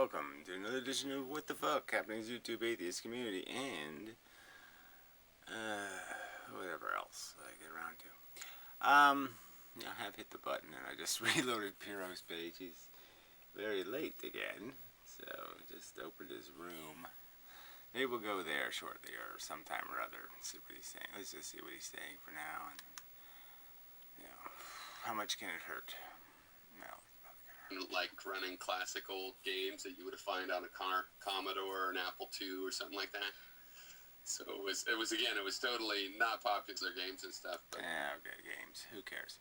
welcome to another edition of What the Fuck, Happening's YouTube Atheist Community, and, whatever else I get around to. I have hit the button, and I just reloaded Piro's page. He's very late again, so just opened his room. Maybe we'll go there shortly, or sometime or other, and see what he's saying. Let's just see what he's saying for now, and, how much can it hurt? No. Like running classic old games that you would find on a Commodore or an Apple II or something like that. So it was totally not popular games and stuff. But yeah, okay, games. Who cares?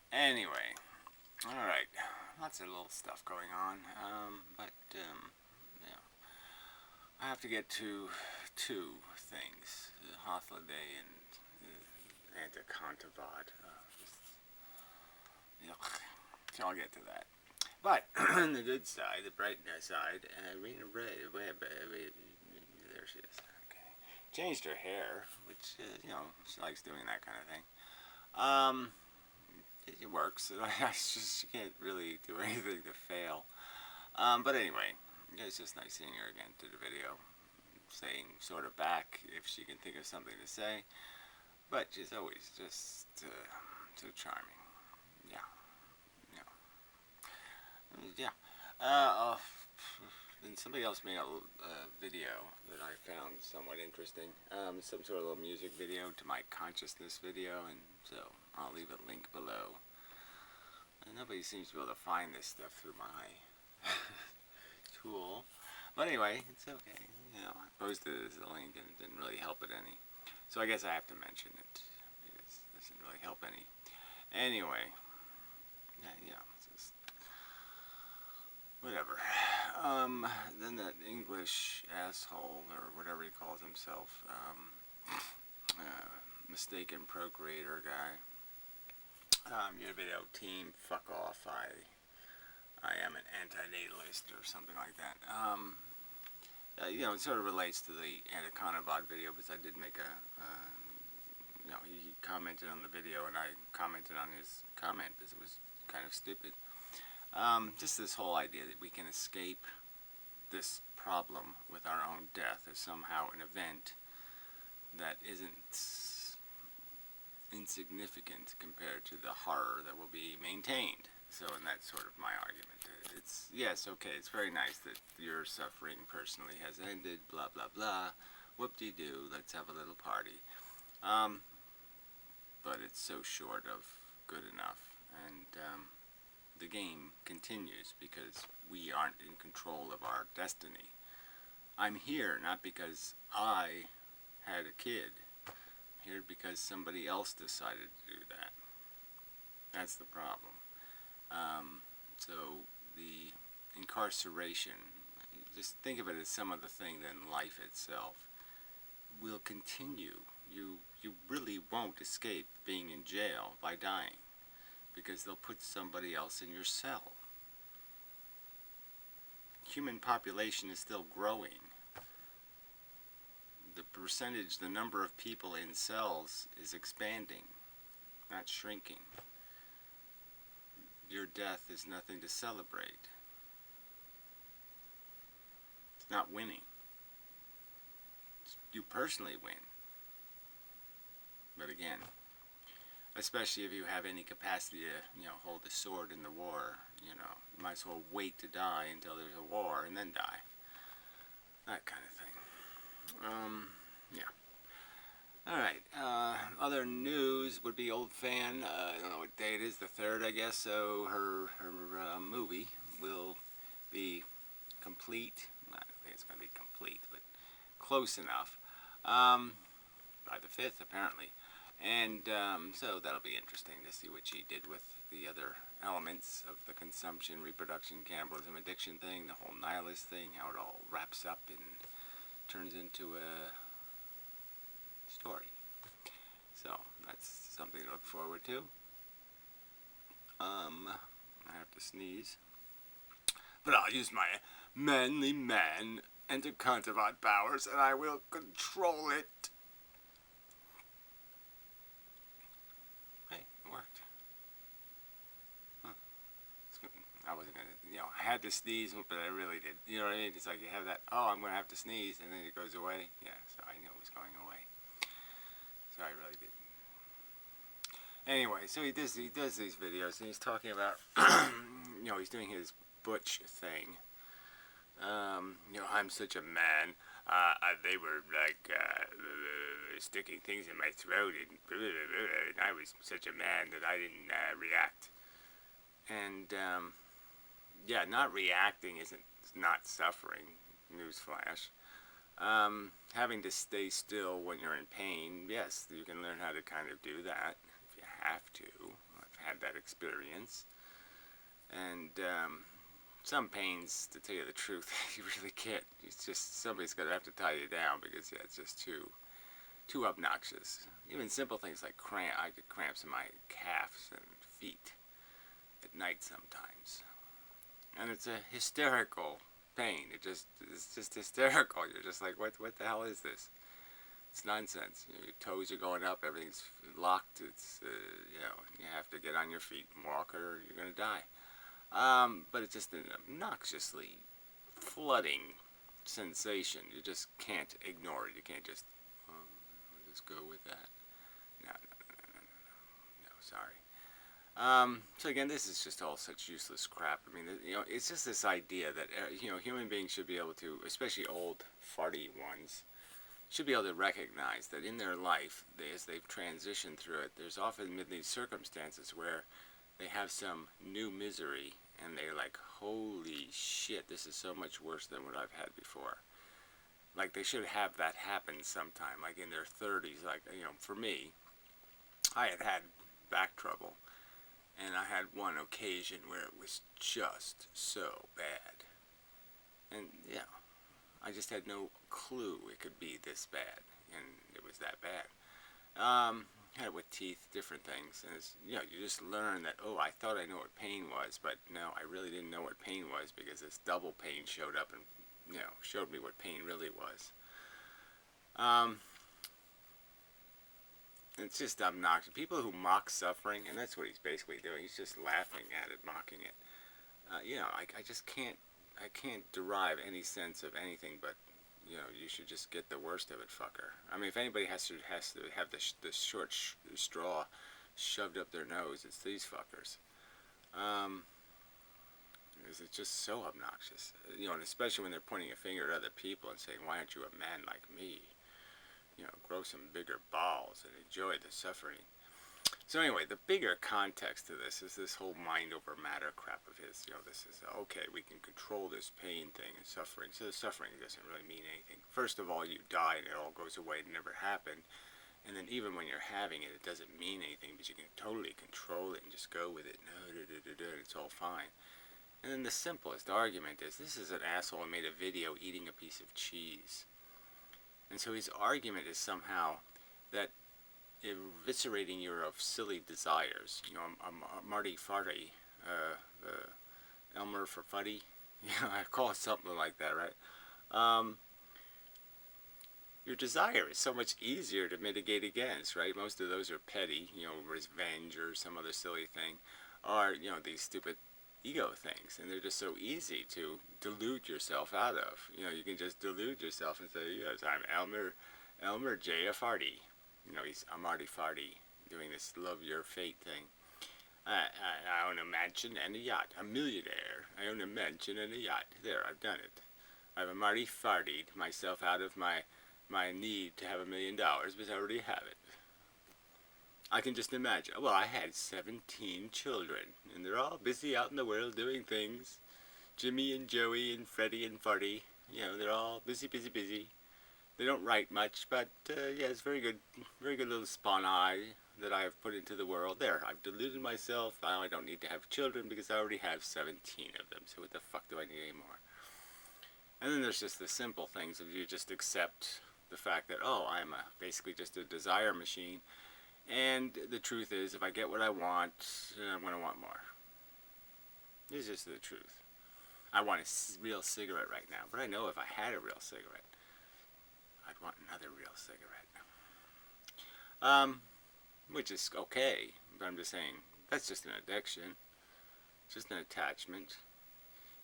Anyway, all right, lots of little stuff going on. I have to get to two things: Holiday and Anti-natalism. So I'll get to that. But the good side, the bright side, Rena Ray, there she is. Okay, changed her hair, which she likes doing that kind of thing. It works. She can't really do anything to fail. But anyway, it's just nice seeing her again through the video, saying sort of back if she can think of something to say. But she's always just so charming. And somebody else made a video that I found somewhat interesting. Some sort of little music video to my consciousness video, and so I'll leave a link below. And nobody seems to be able to find this stuff through my tool. But anyway, it's okay. I posted it as a link and it didn't really help it any. So I guess I have to mention it because it doesn't really help any. Anyway, it's just whatever. Then that English asshole, or whatever he calls himself, mistaken procreator guy. Your video, team, fuck off. I am an anti-natalist or something like that. It sort of relates to the Anti-natalism video, because I did make he commented on the video, and I commented on his comment because it was kind of stupid. Just this whole idea that we can escape this problem with our own death is somehow an event that isn't insignificant compared to the horror that will be maintained. So, and that's sort of my argument. It's, yes, okay, it's very nice that your suffering personally has ended, blah, blah, blah, whoop-de-doo, let's have a little party. But it's so short of good enough, and the game continues because we aren't in control of our destiny. I'm here not because I had a kid. I'm here because somebody else decided to do that. That's the problem. So the incarceration, just think of it as some other thing than life itself, will continue. You really won't escape being in jail by dying, because they'll put somebody else in your cell. Human population is still growing. The number of people in cells is expanding, not shrinking. Your death is nothing to celebrate. It's not winning. You personally win. But again, especially if you have any capacity to, hold a sword in the war, you might as well wait to die until there's a war and then die. That kind of thing. Alright, other news would be Old Fan. I don't know what day it is, the 3rd, I guess, so her movie will be complete. I don't think it's going to be complete, but close enough. By the 5th, apparently. And so that'll be interesting to see what she did with the other elements of the consumption, reproduction, cannibalism, addiction thing, the whole nihilist thing, how it all wraps up and turns into a story. So that's something to look forward to. I have to sneeze, but I'll use my manly man anti-natalism powers, and I will control it. Hey, it worked. Huh. I wasn't gonna, had to sneeze, but I really did. You know what I mean? It's like you have that, oh, I'm going to have to sneeze, and then it goes away. Yeah, so I knew it was going away. So I really didn't. Anyway, so he does these videos, and he's talking about, he's doing his butch thing. I'm such a man. They were like sticking things in my throat, and I was such a man that I didn't react. And not reacting isn't not suffering. Newsflash. Having to stay still when you're in pain, yes, you can learn how to kind of do that if you have to. I've had that experience. And some pains, to tell you the truth, you really can't. It's just somebody's going to have to tie you down because it's just too obnoxious. Even simple things like I get cramps in my calves and feet at night sometimes, and it's a hysterical pain. It's just hysterical. You're just like, what the hell is this? It's nonsense. Your toes are going up, everything's locked. It's you have to get on your feet and walk, or you're gonna die. But it's just an obnoxiously flooding sensation. You just can't ignore it. You can't just go with that. No, sorry. So again, this is just all such useless crap. I mean, it's just this idea that human beings should be able to, especially old farty ones, should be able to recognize that in their life, as they've transitioned through it, there's often been these circumstances where they have some new misery, and they're like, holy shit, this is so much worse than what I've had before. Like, they should have that happen sometime, like in their 30s. Like, for me, I had back trouble, and I had one occasion where it was just so bad. And, I just had no clue it could be this bad, and it was that bad. Had it with teeth, different things, and it's, you just learn that, oh, I thought I knew what pain was, but no, I really didn't know what pain was, because this double pain showed up and, showed me what pain really was. It's just obnoxious. People who mock suffering, and that's what he's basically doing, he's just laughing at it, mocking it. I just can't, I can't derive any sense of anything but, you should just get the worst of it, fucker. I mean, if anybody has to have the short straw shoved up their nose, it's these fuckers. It's just so obnoxious. And especially when they're pointing a finger at other people and saying, why aren't you a man like me? Grow some bigger balls and enjoy the suffering. So anyway, the bigger context to this is this whole mind over matter crap of his. This is, okay, we can control this pain thing and suffering. So the suffering doesn't really mean anything. First of all, you die and it all goes away. It never happened. And then even when you're having it, it doesn't mean anything, but you can totally control it and just go with it. It's all fine. And then the simplest argument is, this is an asshole who made a video eating a piece of cheese. And so his argument is somehow that eviscerating your silly desires. Marty Farty, Elmer for Fuddy. I call it something like that, right? Your desire is so much easier to mitigate against, right? Most of those are petty, revenge or some other silly thing, or these stupid ego things, and they're just so easy to delude yourself out of. You can just delude yourself and say, yes, I'm Elmer J. Farty. I'm Marty Farty, doing this love your fate thing. I own a mansion and a yacht. I'm a millionaire. I own a mansion and a yacht. There, I've done it. I've Marty Fartied myself out of my need to have $1 million, because I already have it. I can just imagine. Well, I had 17 children, and they're all busy out in the world doing things. Jimmy and Joey and Freddie and Farty, they're all busy. They don't write much, but it's very good little spawn eye that I have put into the world. There, I've deluded myself. Now I don't need to have children because I already have 17 of them, so what the fuck do I need anymore? And then there's just the simple things of you just accept the fact that, oh, I'm basically just a desire machine, and the truth is, if I get what I want, I'm going to want more. This is just the truth. I want a real cigarette right now, but I know if I had a real cigarette, I'd want another real cigarette. Which is okay, but I'm just saying, that's just an addiction. It's just an attachment.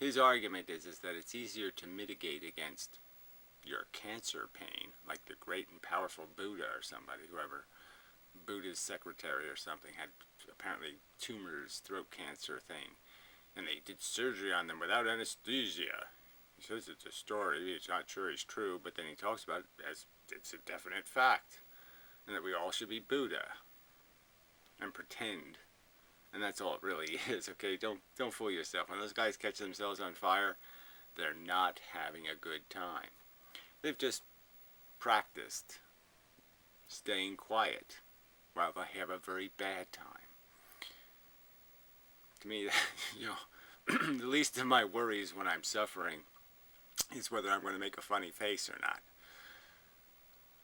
his argument is that it's easier to mitigate against your cancer pain, like the great and powerful Buddha or somebody, whoever, Buddha's secretary or something, had apparently tumors, throat cancer thing, and they did surgery on them without anesthesia. He says it's a story, he's not sure it's true, but then he talks about it as it's a definite fact, and that we all should be Buddha and pretend. And that's all it really is, okay? Don't fool yourself. When those guys catch themselves on fire, they're not having a good time. They've just practiced staying quiet while they have a very bad time. To me, you know, the least of my worries when I'm suffering is whether I'm going to make a funny face or not.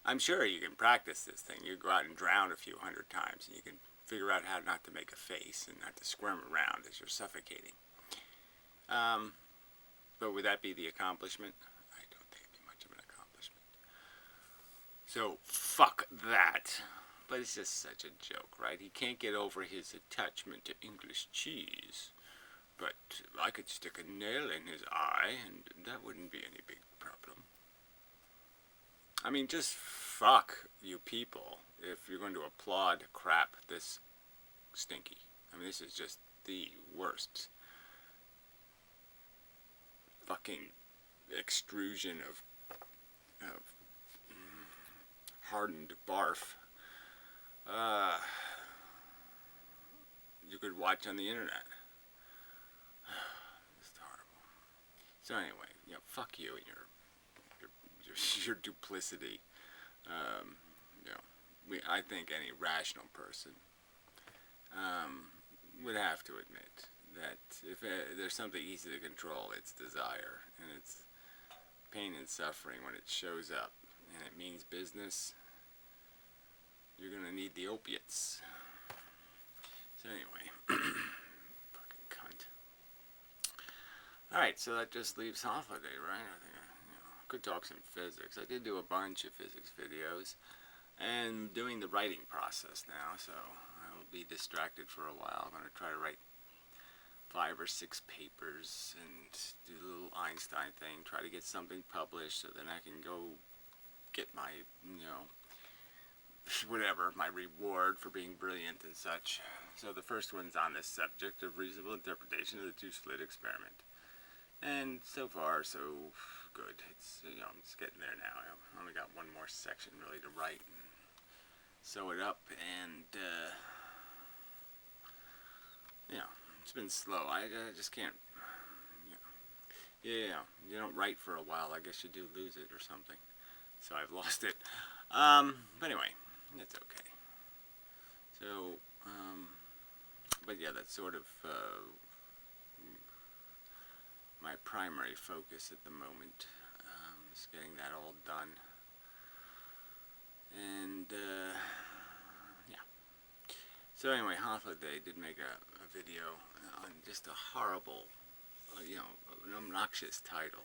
I'm sure you can practice this thing. You go out and drown a few hundred times, and you can figure out how not to make a face and not to squirm around as you're suffocating. But would that be the accomplishment? I don't think it'd be much of an accomplishment. So, fuck that. But it's just such a joke, right? He can't get over his attachment to English cheese. But I could stick a nail in his eye, and that wouldn't be any big problem. I mean, just fuck you people if you're going to applaud crap this stinky. I mean, this is just the worst fucking extrusion of hardened barf you could watch on the internet. It's horrible. So anyway, you know, fuck you and your duplicity. You know, I think any rational person would have to admit that if there's something easy to control, it's desire, and it's pain and suffering when it shows up, and it means business. You're gonna need the opiates. So anyway, fucking cunt. All right, so that just leaves holiday, right? I think I could talk some physics. I did do a bunch of physics videos, and doing the writing process now, so I'll be distracted for a while. I'm gonna try to write 5 or 6 papers and do the little Einstein thing. Try to get something published, so then I can go get my, you know, whatever, my reward for being brilliant and such. So the first one's on this subject of reasonable interpretation of the two-slit experiment. And so far, so good. It's, you know, it's getting there now. I only got one more section really to write and sew it up, and you know, it's been slow. I just can't, you know, yeah, you don't write for a while. I guess you do lose it or something. So I've lost it. But anyway, it's okay. So, but yeah, that's sort of my primary focus at the moment, is getting that all done. And, yeah. So anyway, Holiday did make a video on just a horrible, you know, an obnoxious title.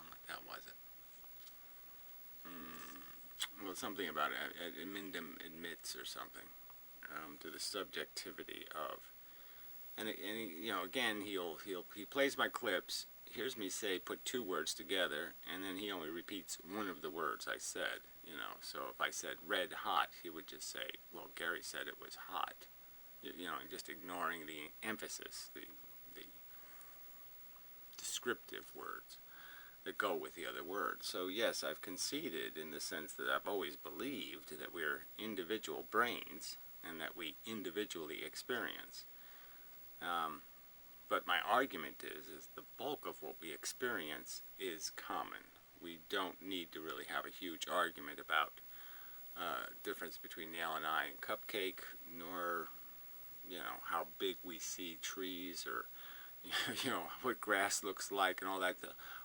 What the hell was it? Well, something about inmendham admits or something, to the subjectivity of, and he, you know, again, he plays my clips, hears me say put 2 words together, and then he only repeats one of the words I said, you know. So if I said red hot, he would just say, well, Gary said it was hot, you know, and just ignoring the emphasis, the descriptive words that go with the other words. So yes, I've conceded in the sense that I've always believed that we're individual brains and that we individually experience. But my argument is the bulk of what we experience is common. We don't need to really have a huge argument about difference between Nail and I and Cupcake, nor, you know, how big we see trees, or you know, what grass looks like and all that.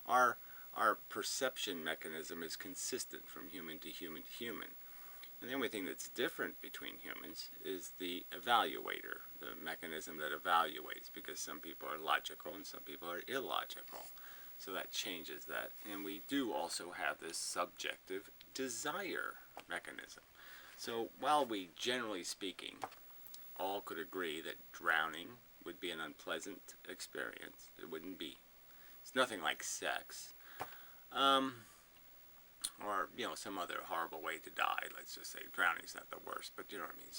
Our perception mechanism is consistent from human to human to human. And the only thing that's different between humans is the evaluator, the mechanism that evaluates, because some people are logical and some people are illogical. So that changes that. And we do also have this subjective desire mechanism. So while we, generally speaking, all could agree that drowning would be an unpleasant experience, it wouldn't be It's nothing like sex. Um, or, some other horrible way to die. Let's just say drowning's not the worst, but you know what I mean.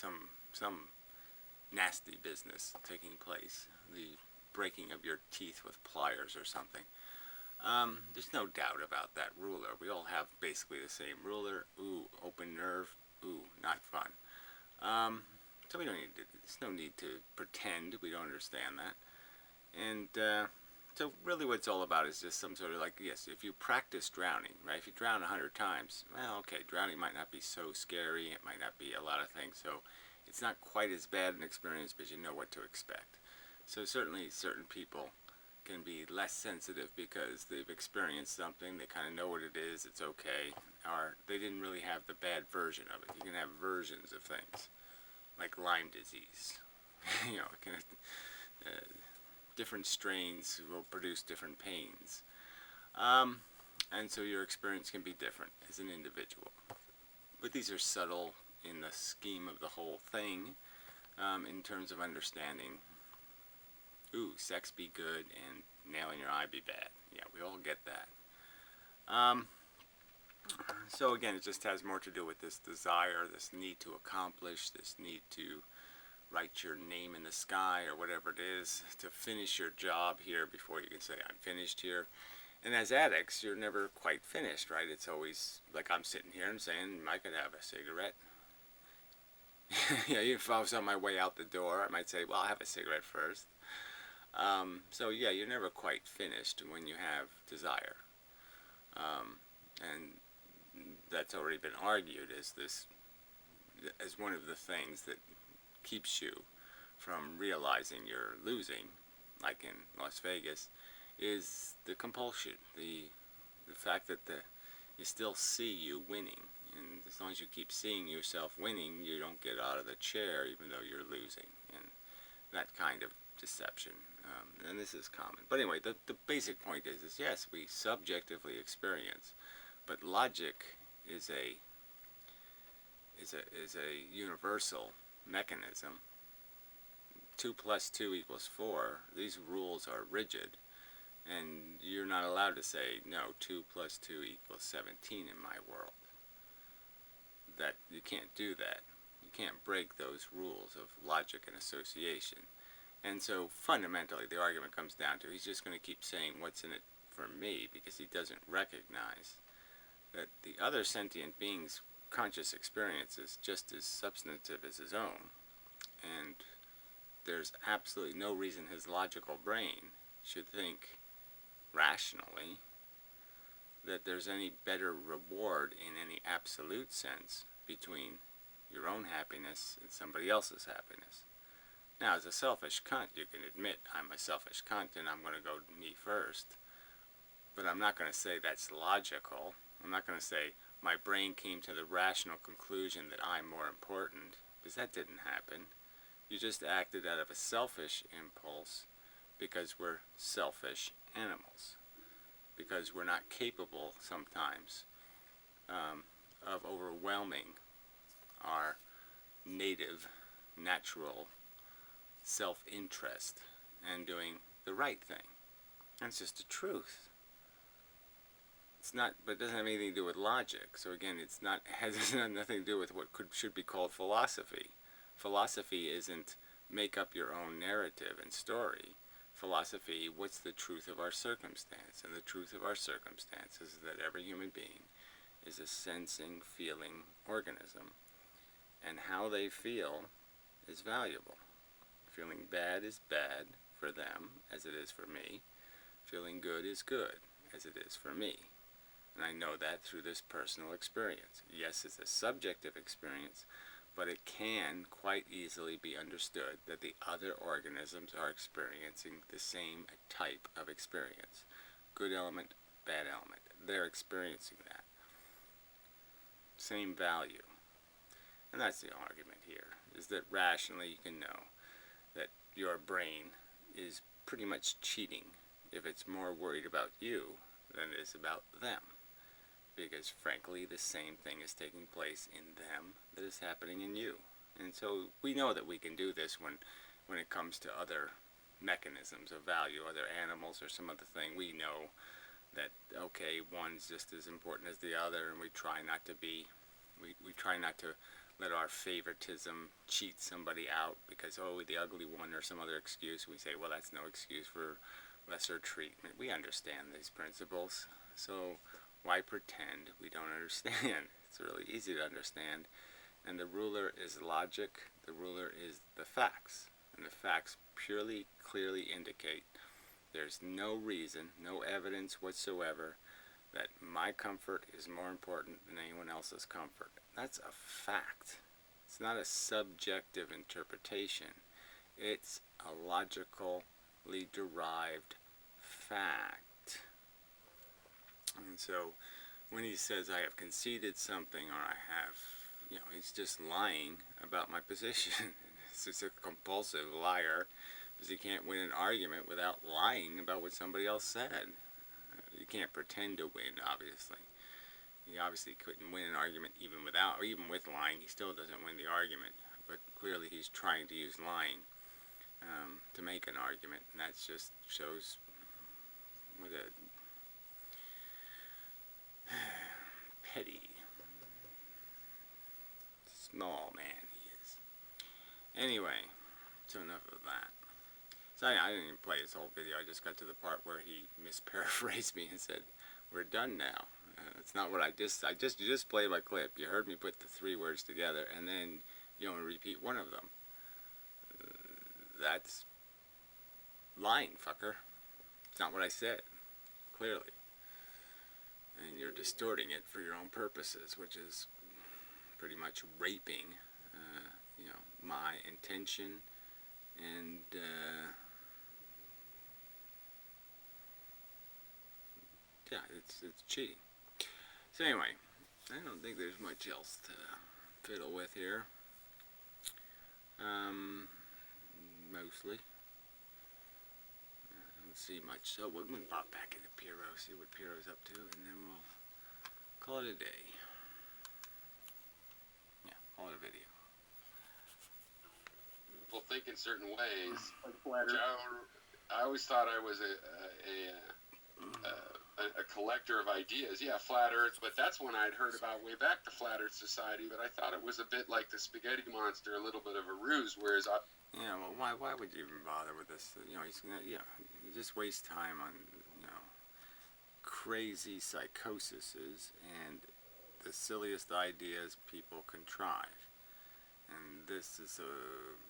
Some nasty business taking place. The breaking of your teeth with pliers or something. There's no doubt about that ruler. We all have basically the same ruler. Ooh, open nerve. Ooh, not fun. So we don't need to, there's no need to pretend we don't understand that. And so really what it's all about is just some sort of yes, if you practice drowning, right? If you drown 100 times, well, okay, drowning might not be so scary. It might not be a lot of things. So it's not quite as bad an experience, but you know what to expect. So certainly certain people can be less sensitive because they've experienced something, they kind of know what it is, it's okay, or they didn't really have the bad version of it. You can have versions of things, like Lyme disease. It can, different strains will produce different pains. And so your experience can be different as an individual. But these are subtle in the scheme of the whole thing, in terms of understanding. Ooh, sex be good and nailing your eye be bad. Yeah, we all get that. So again, it just has more to do with this desire, this need to accomplish, this need to write your name in the sky or whatever it is, to finish your job here before you can say, I'm finished here. And as addicts, you're never quite finished, right? It's always like I'm sitting here and saying, I could have a cigarette. If I was on my way out the door, I might say, well, I'll have a cigarette first. So yeah, you're never quite finished when you have desire. And that's already been argued as one of the things that keeps you from realizing you're losing, like in Las Vegas, is the compulsion, the fact that you still see you winning. And as long as you keep seeing yourself winning, you don't get out of the chair even though you're losing. And that kind of deception. And this is common. But anyway, the basic point is yes, we subjectively experience, but logic is a universal mechanism. 2 plus 2 equals 4. These rules are rigid, and you're not allowed to say, no, 2 plus 2 equals 17 in my world. That you can't do that. You can't break those rules of logic and association. And so fundamentally the argument comes down to he's just going to keep saying what's in it for me because he doesn't recognize that the other sentient being's conscious experience is just as substantive as his own. And there's absolutely no reason his logical brain should think rationally that there's any better reward in any absolute sense between your own happiness and somebody else's happiness. Now, as a selfish cunt, you can admit I'm a selfish cunt and I'm going to go me first. But I'm not going to say that's logical. I'm not going to say my brain came to the rational conclusion that I'm more important, because that didn't happen. You just acted out of a selfish impulse because we're selfish animals. Because we're not capable sometimes of overwhelming our native, natural self-interest and doing the right thing. That's just the truth. It's not, but it doesn't have anything to do with logic. So again, it doesn't have nothing to do with what should be called philosophy. Philosophy isn't make up your own narrative and story. Philosophy, what's the truth of our circumstance? And the truth of our circumstance is that every human being is a sensing, feeling organism. And how they feel is valuable. Feeling bad is bad for them, as it is for me. Feeling good is good, as it is for me. And I know that through this personal experience. Yes, it's a subjective experience, but it can quite easily be understood that the other organisms are experiencing the same type of experience. Good element, bad element. They're experiencing that. Same value. And that's the argument here, is that rationally you can know that your brain is pretty much cheating if it's more worried about you than it is about them. Because frankly, the same thing is taking place in them that is happening in you. And so we know that we can do this when it comes to other mechanisms of value, whether animals or some other thing. We know that, okay, one's just as important as the other, and we try not to let our favoritism cheat somebody out because, oh, the ugly one or some other excuse. We say, well, that's no excuse for lesser treatment. We understand these principles, so why pretend we don't understand? It's really easy to understand. And the ruler is logic, the ruler is the facts. And the facts purely, clearly indicate there's no reason, no evidence whatsoever that my comfort is more important than anyone else's comfort. That's a fact. It's not a subjective interpretation. It's a logically derived fact. And so when he says I have conceded something or I have, he's just lying about my position. He's just a compulsive liar because he can't win an argument without lying about what somebody else said. You can't pretend to win, obviously. He obviously couldn't win an argument even with lying. He still doesn't win the argument. But clearly he's trying to use lying to make an argument, and that just shows what a petty, small man he is. Anyway, so enough of that. So I didn't even play his whole video. I just got to the part where he misparaphrased me and said, "We're done now." It's not what you just played my clip. You heard me put the 3 words together, and then you only repeat one of them. That's lying, fucker. It's not what I said, clearly. And you're distorting it for your own purposes, which is pretty much raping, my intention and yeah, it's cheating. So anyway, I don't think there's much else to fiddle with here. Mostly. I don't see much. So we'll pop back into Piero, see what Piero's up to, and then we'll call it a day. Yeah, call it a video. People think in certain ways. I always thought I was a collector of ideas. Yeah, flat Earth, but that's one I'd heard about way back, the Flat Earth Society. But I thought it was a bit like the spaghetti monster, a little bit of a ruse. Whereas yeah, well, why would you even bother with this? You just waste time on crazy psychoses and the silliest ideas people contrive. And this is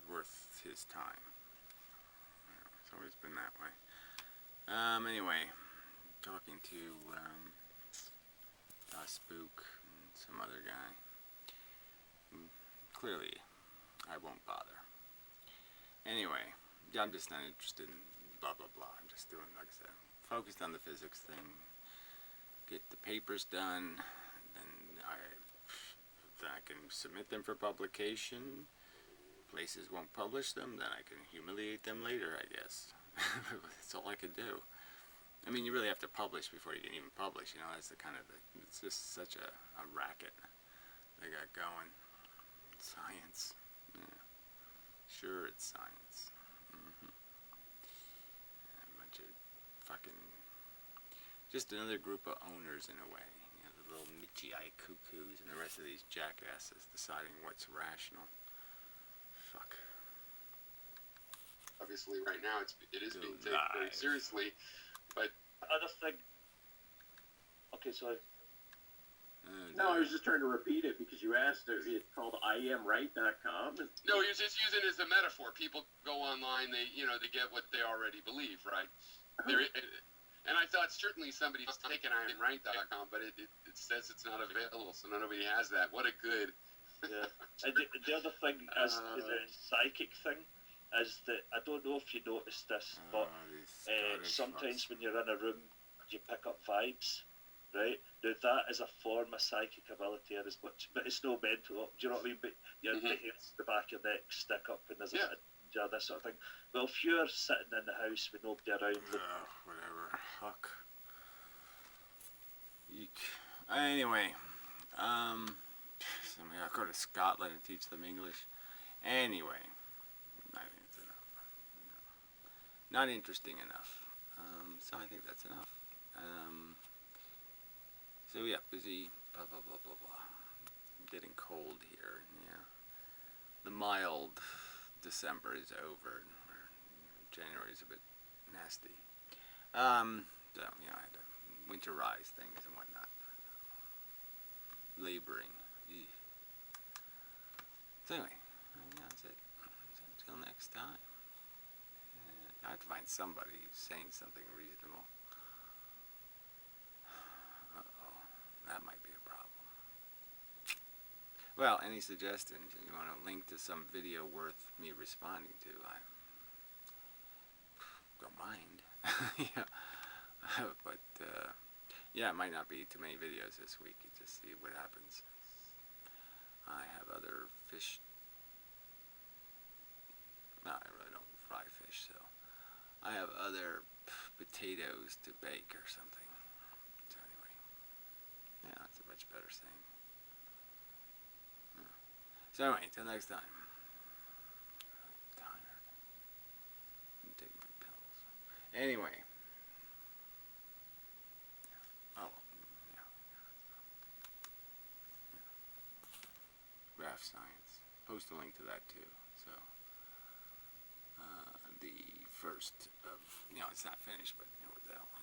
worth his time. It's always been that way. Anyway, talking to Spook and some other guy. Clearly, I won't bother. Anyway, I'm just not interested in blah blah blah. I'm just doing, like I said, focused on the physics thing. Get the papers done, then I can submit them for publication. Places won't publish them, then I can humiliate them later, I guess. That's all I could do. I mean, you really have to publish before you can even publish, that's it's just such a racket they got going. Science. Yeah. Sure, it's science. A bunch of fucking, just another group of owners in a way. The little Michi-eye cuckoos and the rest of these jackasses deciding what's rational. Fuck. Obviously, right now it is being taken very seriously, but other thing. Okay, so no, I was just trying to repeat it because you asked. It's called IamRight.com. No, he was just using it as a metaphor. People go online, they get what they already believe, right? And I thought certainly somebody's taken IamRight.com, but it says it's not available, so nobody has that. What a good. Yeah. And the other thing is the psychic thing. Is that I don't know if you noticed this, but sometimes when you're in a room, you pick up vibes, right? Now that is a form of psychic ability, but it's no mental. Do you know what I mean? But your hairs, the back of your neck stick up when there's a this sort of thing. Well, if you're sitting in the house with nobody around, whatever. Fuck. Eek. Anyway, I'll go to Scotland and teach them English. Anyway. I think it's enough. not interesting enough. So I think that's enough. So yeah, busy, blah, blah, blah, blah, blah. Getting cold here, yeah. The mild December is over. January is a bit nasty. So, you know, I had to winterize things and whatnot. Laboring. Eugh. So anyway, that's it. Until next time. I have to find somebody who's saying something reasonable. Uh-oh, that might be a problem. Well, any suggestions? You want a link to some video worth me responding to? I don't mind. Yeah. But, yeah, it might not be too many videos this week. You just see what happens. I have other fish. No, I really don't fry fish, so I have other potatoes to bake or something. So anyway, yeah, that's a much better saying. So anyway, until next time. I'm tired. I'm take my pills. Anyway. Oh, yeah. Graph science. Post a link to that too. So, the first of, you know, it's not finished, but you know what the hell.